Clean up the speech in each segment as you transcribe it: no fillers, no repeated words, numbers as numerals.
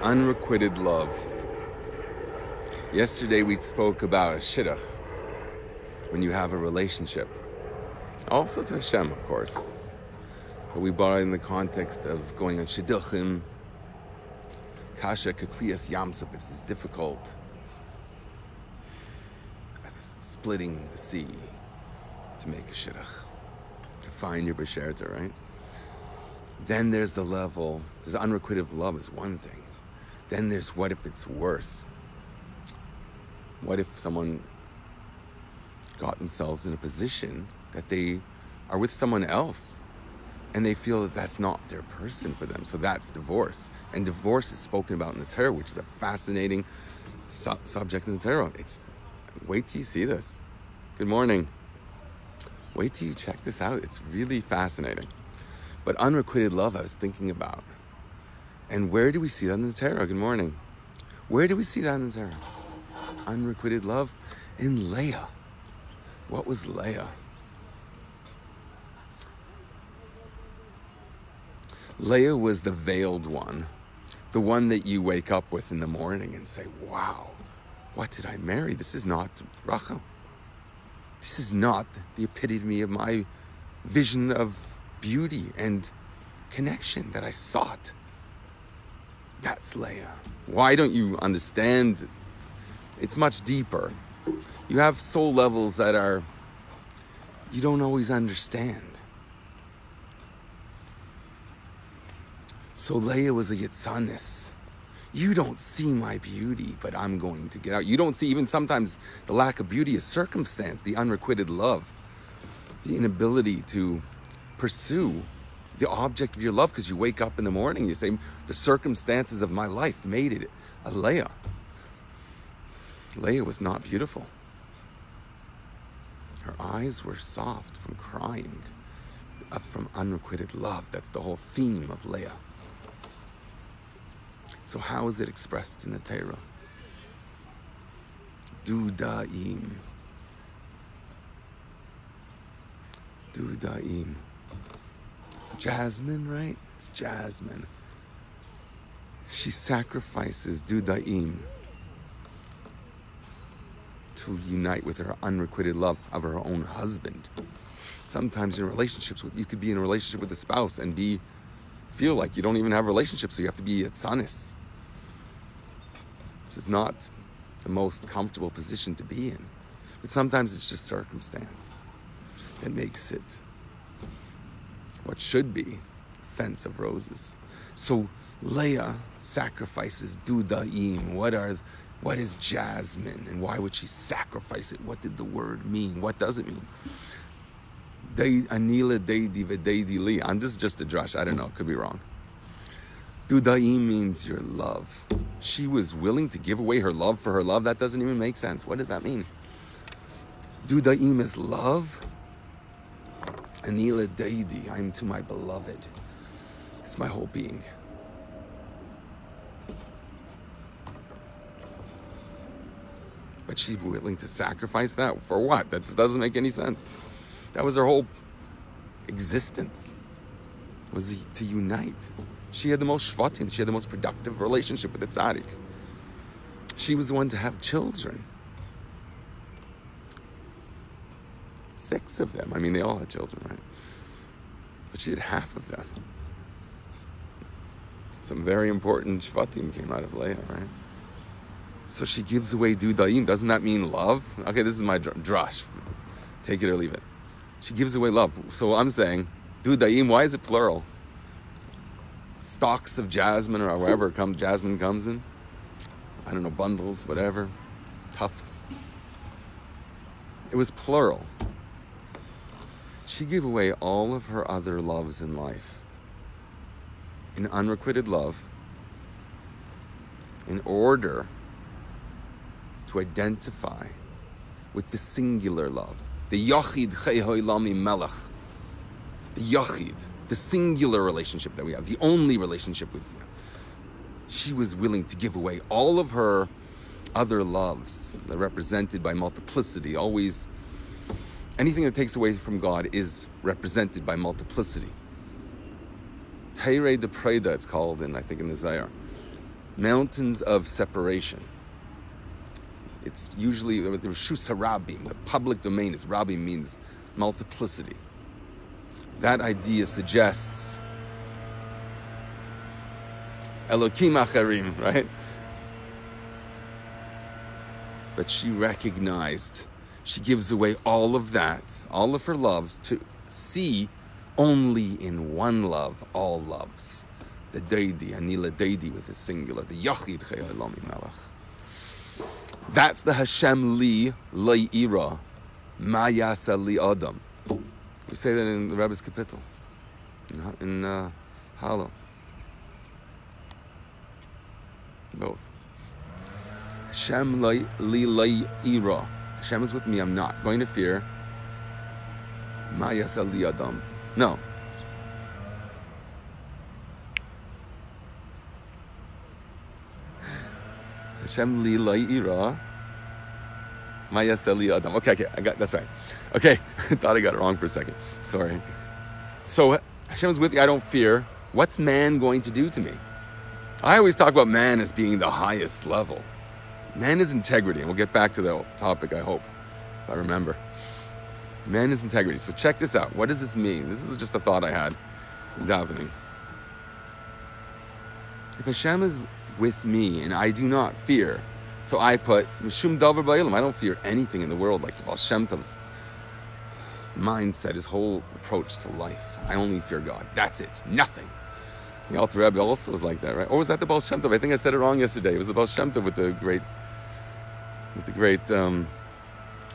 Unrequited love. Yesterday we spoke about a shidduch, when you have a relationship. Also to Hashem, of course. But we brought it in the context of going on shidduchim, kasha kakriyas yamsuf. It's difficult as splitting the sea to make a shidduch, to find your b'sherta, right? Then there's the level, there's unrequited love is one thing. Then there's what if it's worse? What if someone got themselves in a position that they are with someone else and they feel that that's not their person for them? So that's divorce. And divorce is spoken about in the Torah, which is a fascinating subject in the Torah. Wait till you see this. Good morning. Wait till you check this out. It's really fascinating. But unrequited love I was thinking about. And where do we see that in the Torah? Good morning. Where do we see that in the Torah? Unrequited love in Leah. What was Leah? Leah was the veiled one. The one that you wake up with in the morning and say, wow, what did I marry? This is not Rachel. This is not the epitome of my vision of beauty and connection that I sought. That's Leah. Why don't you understand? It's much deeper. You have soul levels that you don't always understand. So Leah was a yitzanis. You don't see my beauty, but I'm going to get out. You don't see even sometimes the lack of beauty is circumstance, the unrequited love, the inability to pursue the object of your love because you wake up in the morning and you say, the circumstances of my life made it a Leah. Leah was not beautiful. Her eyes were soft from crying, from unrequited love. That's the whole theme of Leah. So how is it expressed in the Torah? Dudaim. Dudaim. Jasmine, right? It's Jasmine. She sacrifices Dudaim to unite with her unrequited love of her own husband. Sometimes in relationships, you could be in a relationship with a spouse and feel like you don't even have a relationship, so you have to be a tzanis. Which is not the most comfortable position to be in. But sometimes it's just circumstance that makes it what should be a fence of roses. So Leah sacrifices Dudaim. What is jasmine, and why would she sacrifice it? What did the word mean? What does it mean? Anila deidi v'deidi li. This is just a drush. I don't know. Could be wrong. Dudaim means your love. She was willing to give away her love for her love. That doesn't even make sense. What does that mean? Dudaim is love. Anila deidi. I'm to my beloved. It's my whole being. But she's willing to sacrifice that for what? That doesn't make any sense. That was her whole existence, was to unite. She had the most shvatim. She had the most productive relationship with the tzaddik. She was the one to have children. 6 of them. I mean, they all had children, right? But she had half of them. Some very important shvatim came out of Leah, right? So she gives away dudaim. Doesn't that mean love? Okay, this is my drush. Take it or leave it. She gives away love. So I'm saying, dudaim, why is it plural? Stalks of jasmine or however jasmine comes in. I don't know, bundles, whatever. Tufts. It was plural. She gave away all of her other loves in life in unrequited love in order to identify with the singular love. The Yachid Chayhoi Lami Melech. The Yachid, the singular relationship that we have, the only relationship with you. She was willing to give away all of her other loves that are represented by multiplicity. Always, anything that takes away from God is represented by multiplicity. Teirei de Preda, it's called, I think in the Zayar. mountains of separation. It's usually the Reshus HaRabim, the public domain. Is Rabim means multiplicity. That idea suggests Elokim Acharim, right? But she recognized, she gives away all of that, all of her loves, to see only in one love all loves. The Deidi, Anila Deidi with a singular, the Yachid Chayalami Melech. That's the Hashem li ira, Mayasa li Adam. We say that in the Rebbe's Kapitel, in Halo. Both. Hashem li ira. Hashem is with me, I'm not going to fear. Mayasa li Adam. No. Hashem li ira. Mayasa li Adam. Okay, that's right. Okay, I thought I got it wrong for a second. Sorry. So Hashem is with me, I don't fear. What's man going to do to me? I always talk about man as being the highest level. Man is integrity, and we'll get back to that topic, I hope, if I remember. Man is integrity. So check this out. What does this mean? This is just a thought I had in davening. If Hashem is with me and I do not fear, so I put Mishum Davar Ba'ilam, I don't fear anything in the world, like the Baal Shem Tov's mindset, his whole approach to life. I only fear God. That's it. Nothing. The Alter Rebbe also was like that, right? Or was that the Baal Shem Tov? I think I said it wrong yesterday. It was the Baal Shem Tov with the great, now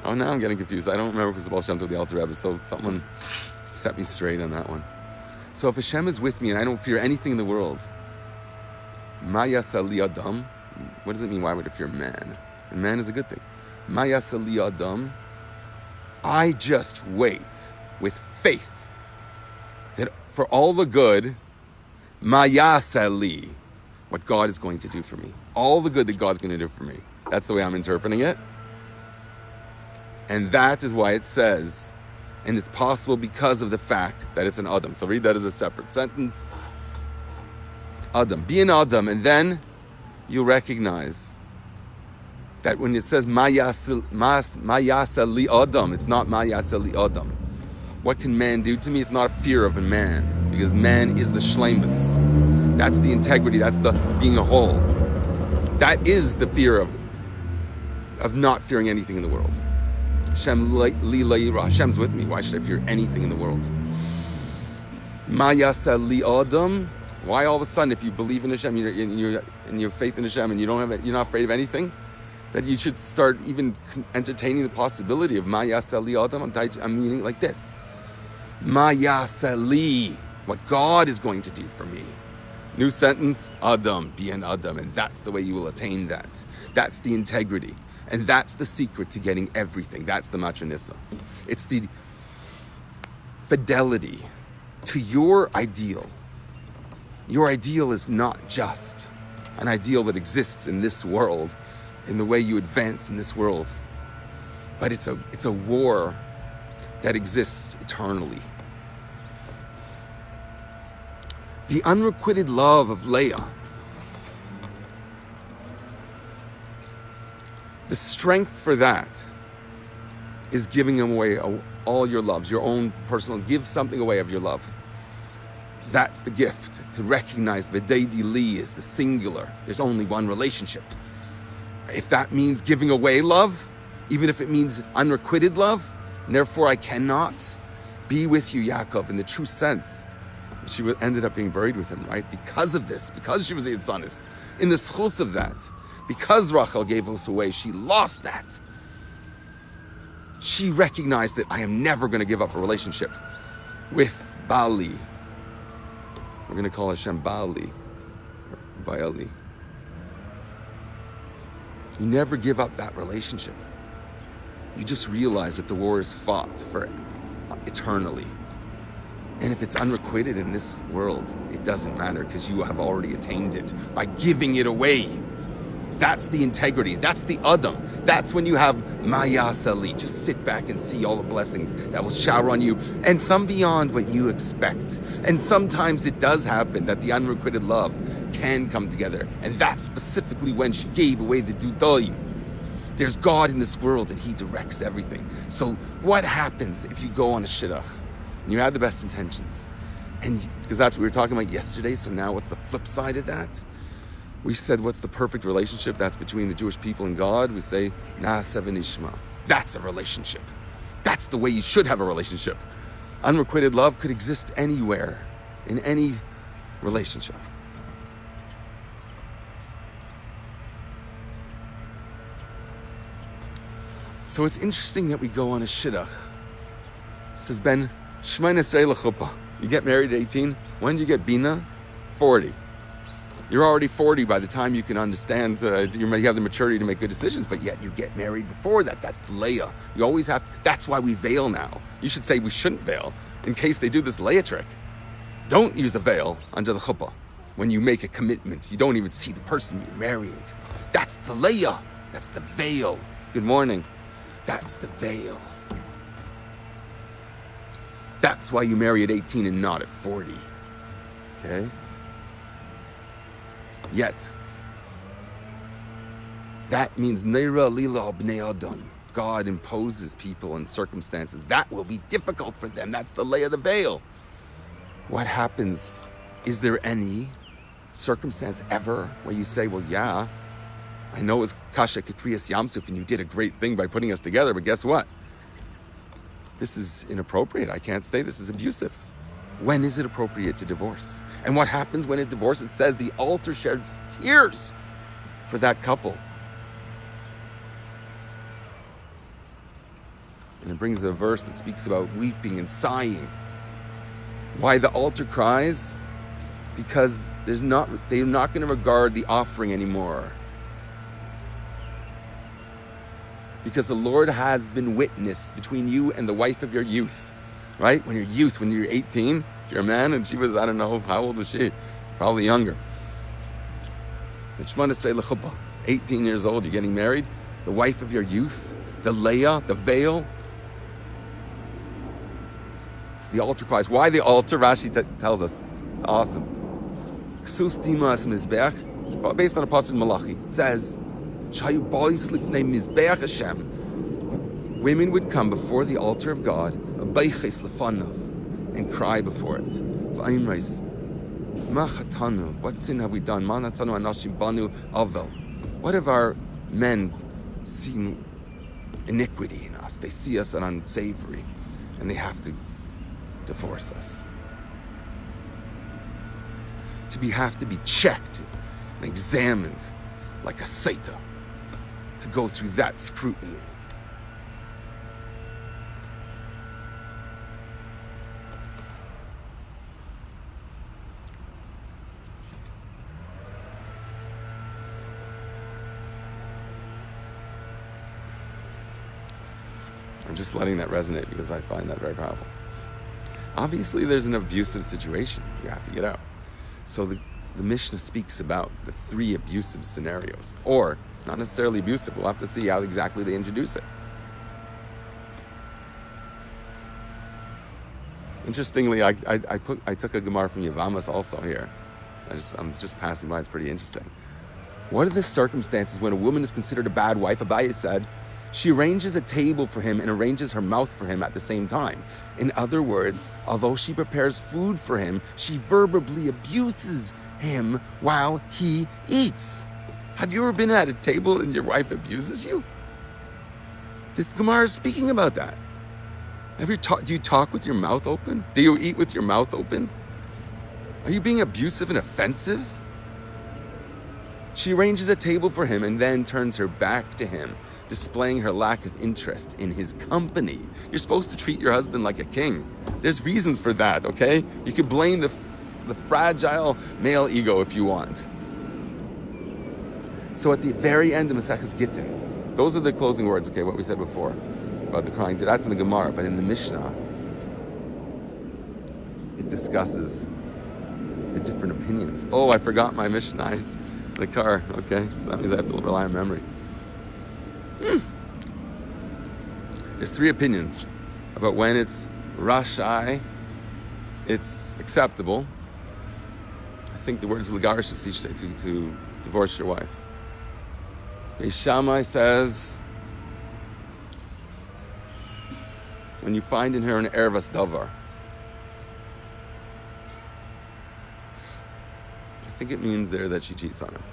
I'm getting confused. I don't remember if it was the Baal Shem Tov or the Alter Rebbe, so someone set me straight on that one. So if Hashem is with me and I don't fear anything in the world, Mayasa li Adam, what does it mean? Why would I fear man? And man is a good thing. Mayasa li Adam, I just wait with faith that for all the good, Mayasa li, what God is going to do for me. All the good that God's going to do for me. That's the way I'm interpreting it. And that is why it says, and it's possible because of the fact that it's an Adam. So read that as a separate sentence. Adam. Be an Adam, and then you recognize that when it says Mayasa li Adam, it's not Mayasa li Adam. What can man do to me? It's not a fear of a man, because man is the shleimus. That's the integrity. That's the being a whole. That is the fear of not fearing anything in the world. Hashem li la'ira. Hashem's with me. Why should I fear anything in the world? Mayasa li Adam. Why all of a sudden, if you believe in Hashem, and your faith in Hashem, and you're not afraid of anything, that you should start even entertaining the possibility of Mayasa li Adam? I'm meaning like this: Mayasa li, what God is going to do for me. New sentence: Adam, be an Adam, and that's the way you will attain that. That's the integrity, and that's the secret to getting everything. That's the matronissa. It's the fidelity to your ideal. Your ideal is not just an ideal that exists in this world, in the way you advance in this world, but it's a war that exists eternally. The unrequited love of Leah, the strength for that is giving away all your loves, your own personal, give something away of your love. That's the gift, to recognize V'deidi li is the singular. There's only one relationship. If that means giving away love, even if it means unrequited love, and therefore I cannot be with you, Yaakov, in the true sense. She ended up being buried with him, right? Because of this, because she was a Yitzanis. In the schus of that, because Rachel gave us away, she lost that. She recognized that I am never going to give up a relationship with Bali. We're going to call Hashem Bali, or Baali. You never give up that relationship. You just realize that the war is fought for eternally. And if it's unrequited in this world, it doesn't matter, because you have already attained it by giving it away. That's the integrity. That's the Adam. That's when you have Mayasali. Just sit back and see all the blessings that will shower on you, and some beyond what you expect. And sometimes it does happen that the unrequited love can come together. And that's specifically when she gave away the dudayim. There's God in this world and He directs everything. So what happens if you go on a shidduch and you have the best intentions? And because that's what we were talking about yesterday, so now what's the flip side of that? We said, what's the perfect relationship? That's between the Jewish people and God. We say, Na'aseh v'nishma. That's a relationship. That's the way you should have a relationship. Unrequited love could exist anywhere, in any relationship. So it's interesting that we go on a shidduch. It says, Ben Shmona Esrei l'chuppah. You get married at 18. When do you get bina? 40. You're already 40 by the time you can understand, you have the maturity to make good decisions, but yet you get married before that. That's Leah. You always have to, that's why we veil now. You should say we shouldn't veil in case they do this Leah trick. Don't use a veil under the chuppah. When you make a commitment, you don't even see the person you're marrying. That's the Leah. That's the veil. Good morning. That's the veil. That's why you marry at 18 and not at 40. Okay? Yet, that means Neira Lila Bnei Adam. God imposes people and circumstances. That will be difficult for them. That's the lay of the veil. What happens? Is there any circumstance ever where you say, well, yeah, I know it's Kasha Kakriyas Yamsuf and you did a great thing by putting us together, but guess what? This is inappropriate. I can't stay. This is abusive. When is it appropriate to divorce? And what happens when it divorces? It says the altar sheds tears for that couple. And it brings a verse that speaks about weeping and sighing. Why the altar cries? Because they're not going to regard the offering anymore. Because the Lord has been witness between you and the wife of your youth. Right? When you're 18, if you're a man and she was, I don't know, how old was she? Probably younger. 18 years old, you're getting married. The wife of your youth, the Leah, the veil. The altar cries. Why the altar? Rashi tells us. It's awesome. It's based on a passage in Malachi. It says, women would come before the altar of God and cry before it. What sin have we done? What have our men seen iniquity in us? They see us as unsavory and they have to divorce us. Have to be checked and examined like a saita, to go through that scrutiny. I'm just letting that resonate because I find that very powerful. Obviously, there's an abusive situation you have to get out. So the Mishnah speaks about the 3 abusive scenarios. Or, not necessarily abusive. We'll have to see how exactly they introduce it. Interestingly, I took a Gemara from Yavamas also here. I'm just passing by. It's pretty interesting. What are the circumstances when a woman is considered a bad wife? Abaye said, she arranges a table for him and arranges her mouth for him at the same time. In other words, although she prepares food for him, she verbally abuses him while he eats. Have you ever been at a table and your wife abuses you? This Gemara is speaking about that. Do you talk with your mouth open? Do you eat with your mouth open? Are you being abusive and offensive? She arranges a table for him and then turns her back to him, displaying her lack of interest in his company. You're supposed to treat your husband like a king. There's reasons for that, okay? You can blame the fragile male ego if you want. So at the very end of Maseches Gittin, those are the closing words, okay, what we said before about the crying. That's in the Gemara, but in the Mishnah, it discusses the different opinions. Oh, I forgot my Mishnahs in the car, okay? So that means I have to rely on memory. There's 3 opinions about when it's rashai, it's acceptable. think the word is legarish to divorce your wife. Beis Shammai says, when you find in her an ervas davar, I think it means there that she cheats on him.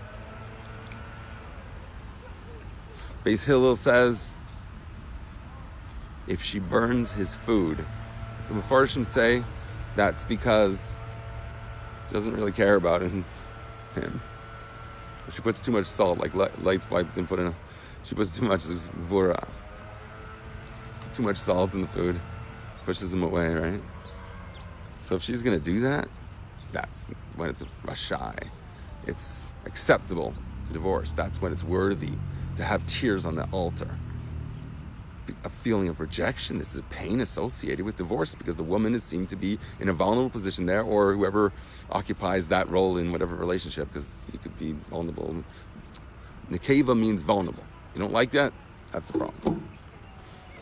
Beis Hillel says, if she burns his food, the Mefarshim say that's because she doesn't really care about him. She puts too much salt, like Light's wife didn't put in. She puts too much vura, too much salt in the food, pushes him away, right? So if she's gonna do that, that's when it's a rashai. It's acceptable to divorce. That's when it's worthy to have tears on the altar. A feeling of rejection. This is a pain associated with divorce because the woman is seen to be in a vulnerable position there, or whoever occupies that role in whatever relationship, because you could be vulnerable. Nekeva means vulnerable. You don't like that? That's the problem.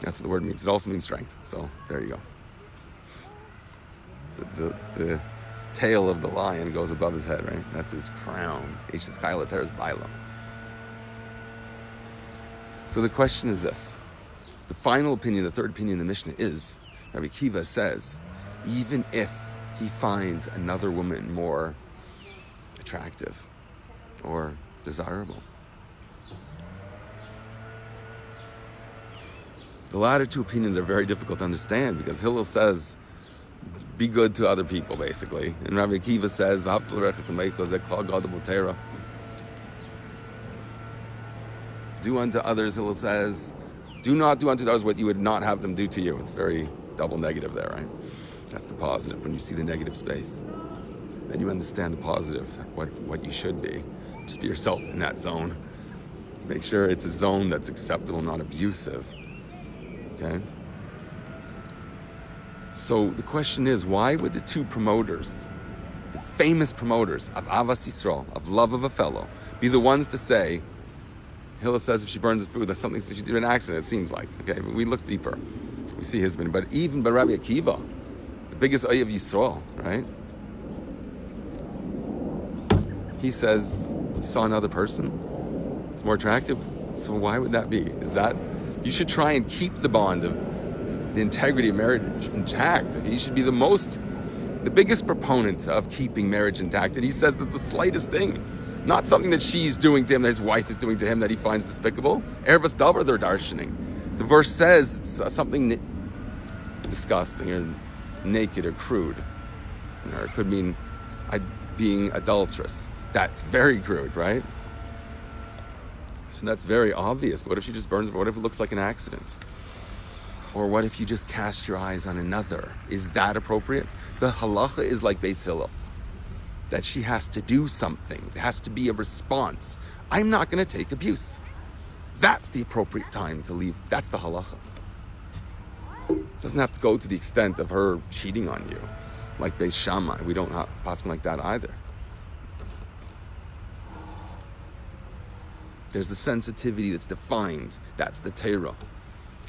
That's what the word means. It also means strength. So there you go. The tail of the lion goes above his head, right? That's his crown. So the question is this. The final opinion, the third opinion in the Mishnah is, Rabbi Kiva says, even if he finds another woman more attractive or desirable. The latter two opinions are very difficult to understand because Hillel says, be good to other people, basically. And Rabbi Kiva says, do unto others, Hillel says, do not do unto others what you would not have them do to you. It's very double negative there, right? That's the positive. When you see the negative space, then you understand the positive, what you should be. Just be yourself in that zone. Make sure it's a zone that's acceptable, not abusive. Okay? So the question is, why would the two promoters, the famous promoters of Avas Yisrael, of love of a fellow, be the ones to say, Hillel says if she burns his food, that's something she did an accident, it seems like. Okay, but we look deeper. We see his opinion. But even by Rabbi Akiva, the biggest eye of Yisrael, right? He says, you saw another person? It's more attractive? So why would that be? Is that, you should try and keep the bond of the integrity of marriage intact. He should be the biggest proponent of keeping marriage intact. And he says that the slightest thing, not something that she's doing to him, that his wife is doing to him, that he finds despicable. Ervas davar, they're darshaning. The verse says it's something disgusting or naked or crude. Or it could mean being adulterous. That's very crude, right? So that's very obvious. But what if she just burns? What if it looks like an accident? Or what if you just cast your eyes on another? Is that appropriate? The halacha is like Beis Hillel, that she has to do something. It has to be a response. I'm not going to take abuse. That's the appropriate time to leave. That's the halacha. It doesn't have to go to the extent of her cheating on you, like Beis Shammai. We don't have possible like that either. There's a sensitivity that's defined. That's the Torah.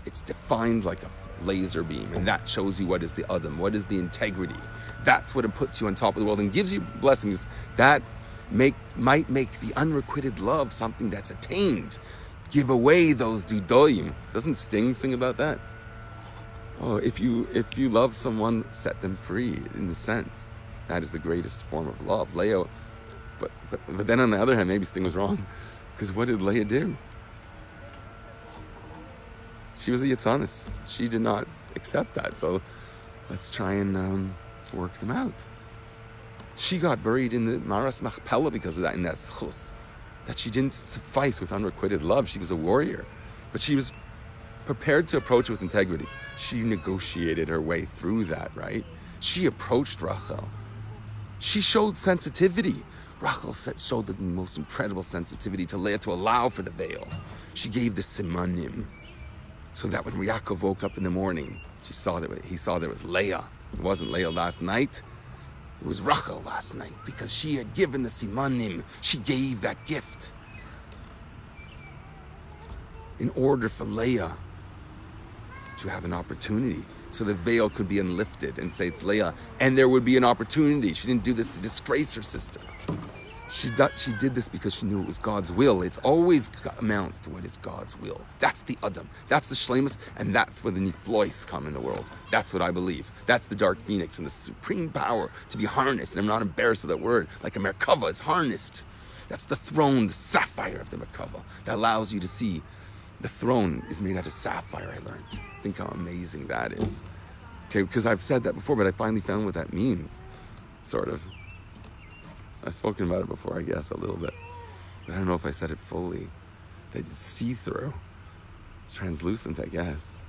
It's defined like a laser beam, and that shows you what is the Adam, what is the integrity. That's what it puts you on top of the world and gives you blessings that might make the unrequited love something that's attained. Give away those dudoim. Doesn't Sting sing about that? Oh, if you love someone, set them free. In a sense, that is the greatest form of love. Leah, but then on the other hand, maybe Sting was wrong, because what did Leah do? She was a Yitzanis. She did not accept that. So let's try and work them out. She got buried in the Maras Machpelah because of that, in that schus. That she didn't suffice with unrequited love. She was a warrior. But she was prepared to approach it with integrity. She negotiated her way through that, right? She approached Rachel. She showed sensitivity. Rachel showed the most incredible sensitivity to Leah to allow for the veil. She gave the simanim. So that when Yaakov woke up in the morning, he saw there was Leah. It wasn't Leah last night. It was Rachel last night, because she had given the simanim. She gave that gift. In order for Leah to have an opportunity so the veil could be unlifted and say it's Leah, and there would be an opportunity. She didn't do this to disgrace her sister. She did this because she knew it was God's will. It's always amounts to what is God's will. That's the Adam. That's the Shlemus, and that's where the Niflois come in the world. That's what I believe. That's the Dark Phoenix and the supreme power to be harnessed. And I'm not embarrassed of that word. Like a Merkava is harnessed. That's the throne, the sapphire of the Merkava. That allows you to see the throne is made out of sapphire, I learned. Think how amazing that is. Okay, because I've said that before, but I finally found what that means. Sort of. I've spoken about it before, I guess, a little bit. But I don't know if I said it fully. That it's see-through. It's translucent, I guess.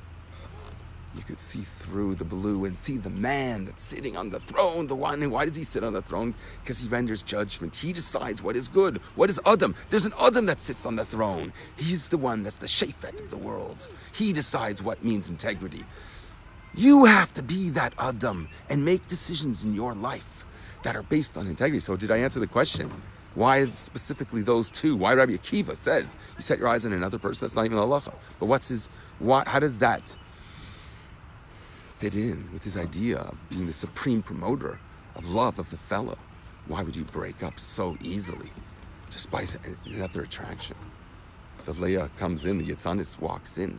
You could see through the blue and see the man that's sitting on the throne, the one. Why does he sit on the throne? Because he renders judgment. He decides what is good, what is Adam. There's an Adam that sits on the throne. He's the one that's the Shafet of the world. He decides what means integrity. You have to be that Adam and make decisions in your life that are based on integrity. So did I answer the question? Why specifically those two? Why Rabbi Akiva says you set your eyes on another person? That's not even halacha. But how does that fit in with his idea of being the supreme promoter of love of the fellow? Why would you break up so easily just by another attraction? The Leah comes in, the Yitzanis walks in.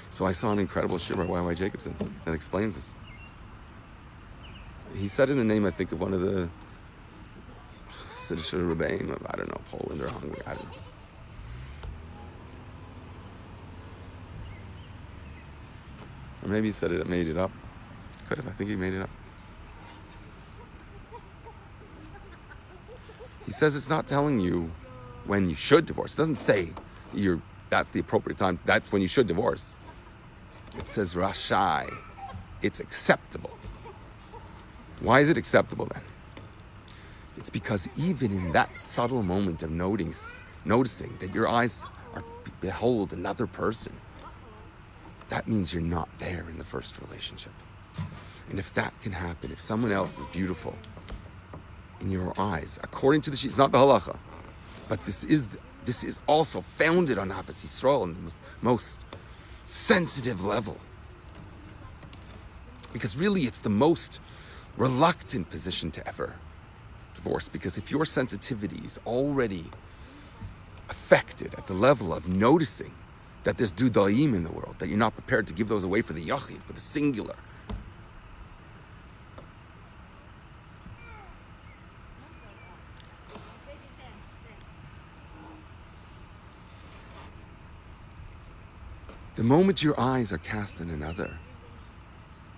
So I saw an incredible shir by Y.Y. Jacobson that explains this. He said in the name, I think, of one of the Siddish Rebbeim of, I don't know, Poland or Hungary, I don't know. Or maybe he said it, made it up. Could have, I think he made it up. He says it's not telling you when you should divorce. It doesn't say that's the appropriate time, that's when you should divorce. It says Rashai. It's acceptable. Why is it acceptable then? It's because even in that subtle moment of noticing that your eyes behold another person, that means you're not there in the first relationship. And if that can happen, if someone else is beautiful in your eyes, according to it's not the halacha, but this is also founded on Ahavas Yisrael in the most sensitive level. Because really it's the most reluctant position to ever divorce, because if your sensitivity is already affected at the level of noticing that there's dudaim in the world, that you're not prepared to give those away for the yachid, for the singular, the moment your eyes are cast on another,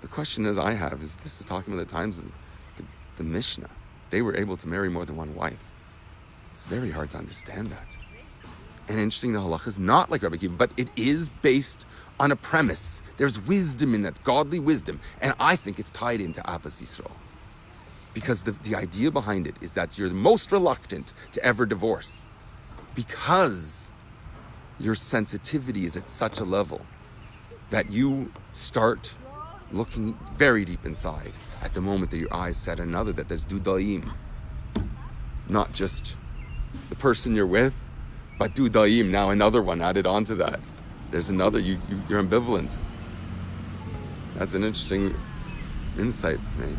the question is this is talking about the times of the Mishnah. They were able to marry more than one wife. It's very hard to understand that. And interesting, the halacha is not like Rabbi Akiva, but it is based on a premise. There's wisdom in that, godly wisdom. And I think it's tied into Ahavas Yisrael. Because the idea behind it is that you're the most reluctant to ever divorce. Because your sensitivity is at such a level that you start looking very deep inside at the moment that your eyes set on another, that there's dudaim. Not just the person you're with, but dudaim, now another one added onto that. There's another, you're ambivalent. That's an interesting insight, maybe.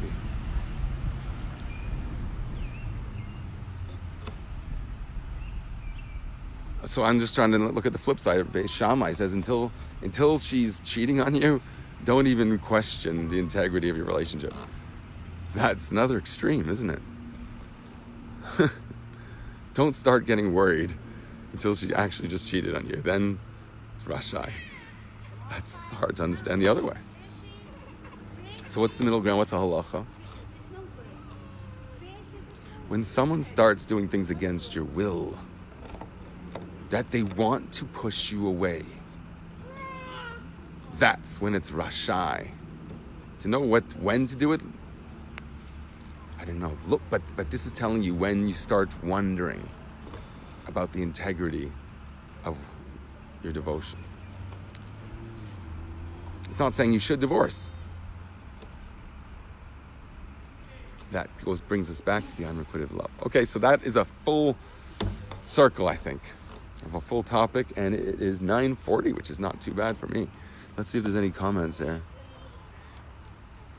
So I'm just trying to look at the flip side of Beis Shammai. Says until she's cheating on you, don't even question the integrity of your relationship. That's another extreme, isn't it? Don't start getting worried until she actually just cheated on you. Then it's Rashai. That's hard to understand the other way. So what's the middle ground? What's a halacha? When someone starts doing things against your will, that they want to push you away, that's when it's Rashai. To know when to do it, I don't know. Look, but this is telling you when you start wondering about the integrity of your devotion. It's not saying you should divorce. That brings us back to the unrequited love. Okay, so that is a full circle, I think. of a full topic, and it is 9:40, which is not too bad for me. Let's see if there's any comments there.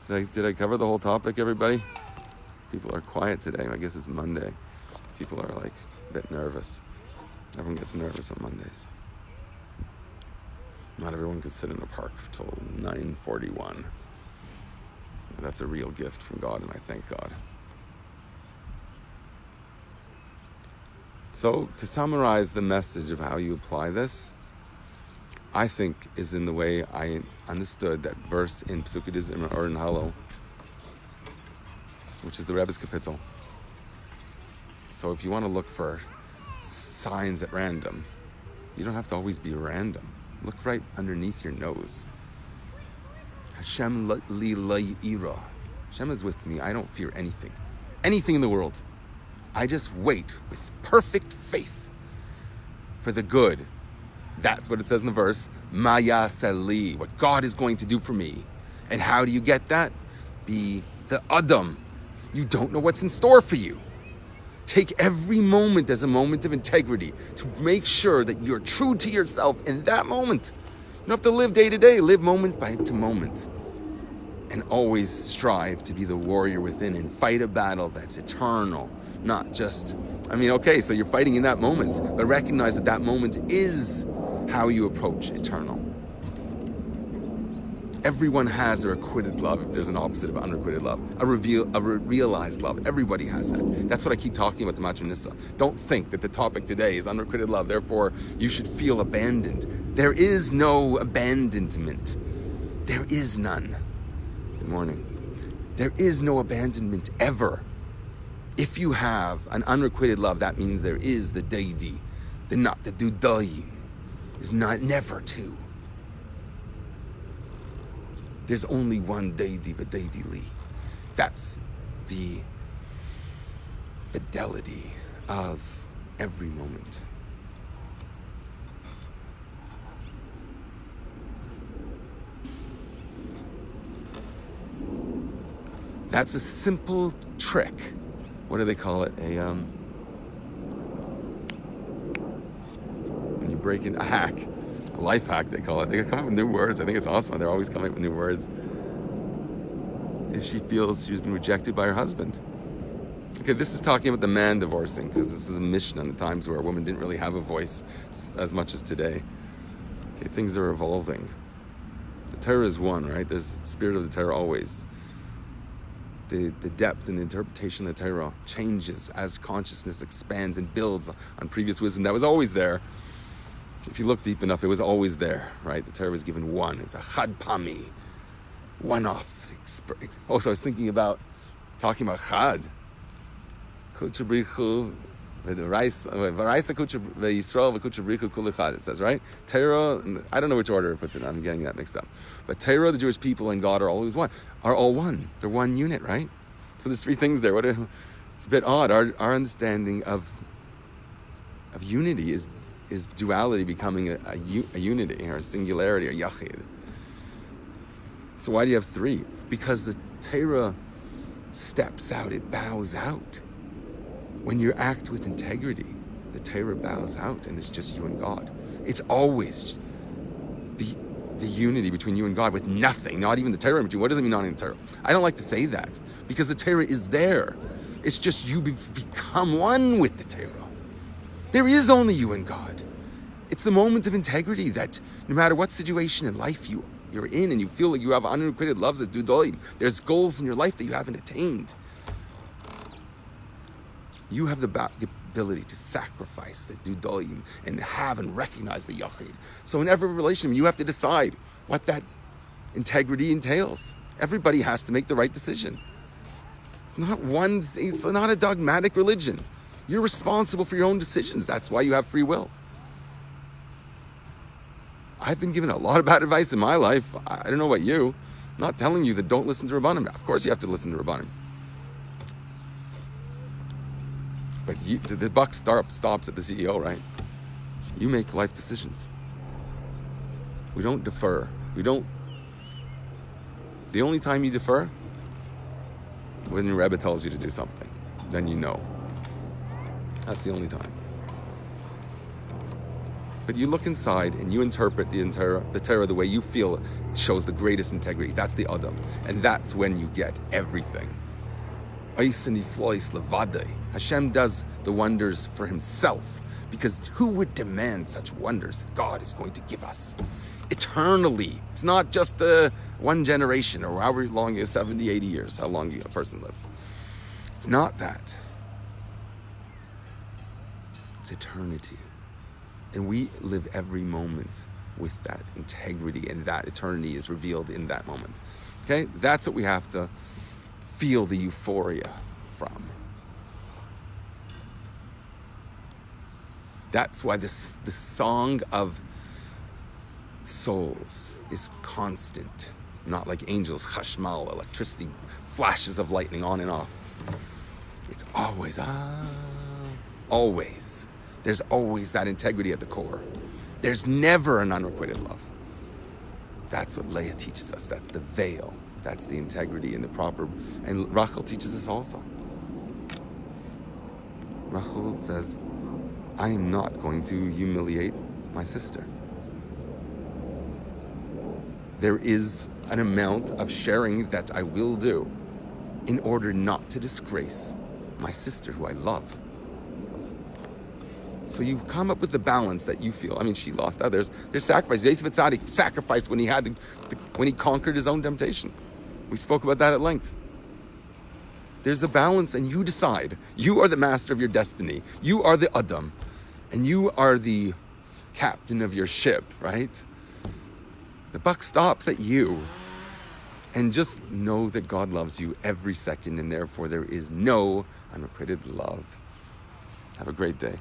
Did I cover the whole topic, everybody? People are quiet today. I guess it's Monday. People are like a bit nervous. Everyone gets nervous on Mondays. Not everyone could sit in a park till 9:41. That's a real gift from God, and I thank God. So, to summarize the message of how you apply this, I think is in the way I understood that verse in Psukidism or in Halo, which is the Rebbe's Kapitel. So if you want to look for signs at random, you don't have to always be random. Look right underneath your nose. Hashem li la ira. Hashem is with me. I don't fear anything. Anything in the world. I just wait with perfect faith for the good. That's what it says in the verse. Maya seli. What God is going to do for me. And how do you get that? Be the Adam. You don't know what's in store for you. Take every moment as a moment of integrity to make sure that you're true to yourself in that moment. You don't have to live day to day. Live moment by moment. And always strive to be the warrior within and fight a battle that's eternal. Not just, okay, so you're fighting in that moment, but recognize that that moment is how you approach eternal. Everyone has a requited love if there's an opposite of unrequited love. A realized love. Everybody has that. That's what I keep talking about the Matronissa. Don't think that the topic today is unrequited love, therefore you should feel abandoned. There is no abandonment. There is none. Good morning. There is no abandonment ever. If you have an unrequited love, that means there is the deity, the not the dudayim. There's never two. There's only one deity, the deity li. That's the fidelity of every moment. That's a simple trick. What do they call it? When you break in a hack, a life hack they call it. They come up with new words. I think it's awesome. They're always coming up with new words. If she feels she's been rejected by her husband. Okay, this is talking about the man divorcing, because this is the Mishnah in the times where a woman didn't really have a voice as much as today. Okay, things are evolving. The Torah is one, right? There's the spirit of the Torah always. The depth and the interpretation of the Torah changes as consciousness expands and builds on previous wisdom that was always there. If you look deep enough, it was always there, right? The Torah was given one. It's a chad pami, one-off. Also, I was thinking about talking about chad. It says, right? Torah, I don't know which order it puts it in. I'm getting that mixed up. But Torah, the Jewish people, and God are always one. Are all one. They're one unit, right? So there's three things there. It's a bit odd. Our understanding of unity is duality becoming a unity, or a singularity, or yachid. So why do you have three? Because the Torah steps out. It bows out. When you act with integrity, the Torah bows out, and it's just you and God. It's always the unity between you and God with nothing, not even the Torah in between. What does it mean, not in the Torah? I don't like to say that, because the Torah is there. It's just you become one with the Torah. There is only you and God. It's the moment of integrity that no matter what situation in life you're in, and you feel like you have unrequited loves that dudoim, there's goals in your life that you haven't attained. You have the ability to sacrifice the dudoim and have and recognize the yachid. So in every relationship, you have to decide what that integrity entails. Everybody has to make the right decision. It's not one thing. It's not a dogmatic religion. You're responsible for your own decisions. That's why you have free will. I've been given a lot of bad advice in my life. I don't know about you. I'm not telling you that don't listen to Rabbanim. Of course you have to listen to Rabbanim. But the buck stops at the CEO, right? You make life decisions. We don't defer. The only time you defer, when your Rebbe tells you to do something, then you know. That's the only time. But you look inside and you interpret the Torah the way you feel shows the greatest integrity. That's the Adam. And that's when you get everything. Hashem does the wonders for himself, because who would demand such wonders that God is going to give us eternally? It's not just one generation or however long, 70, 80 years, how long a person lives. It's not that. It's eternity. And we live every moment with that integrity, and that eternity is revealed in that moment. Okay? That's what we have to feel the euphoria from. That's why the song of souls is constant, not like angels, chashmal, electricity, flashes of lightning on and off. It's always, always. There's always that integrity at the core. There's never an unrequited love. That's what Leah teaches us. That's the veil. That's the integrity and the proper. And Rachel teaches us also. Rachel says, I am not going to humiliate my sister. There is an amount of sharing that I will do in order not to disgrace my sister who I love. So you come up with the balance that you feel. I mean, she lost out. There's sacrifice. Yosef Tzaddik sacrificed when he had when he conquered his own temptation. We spoke about that at length. There's a balance, and you decide. You are the master of your destiny. You are the Adam, and you are the captain of your ship, right? The buck stops at you. And just know that God loves you every second, and therefore there is no unrequited love. Have a great day.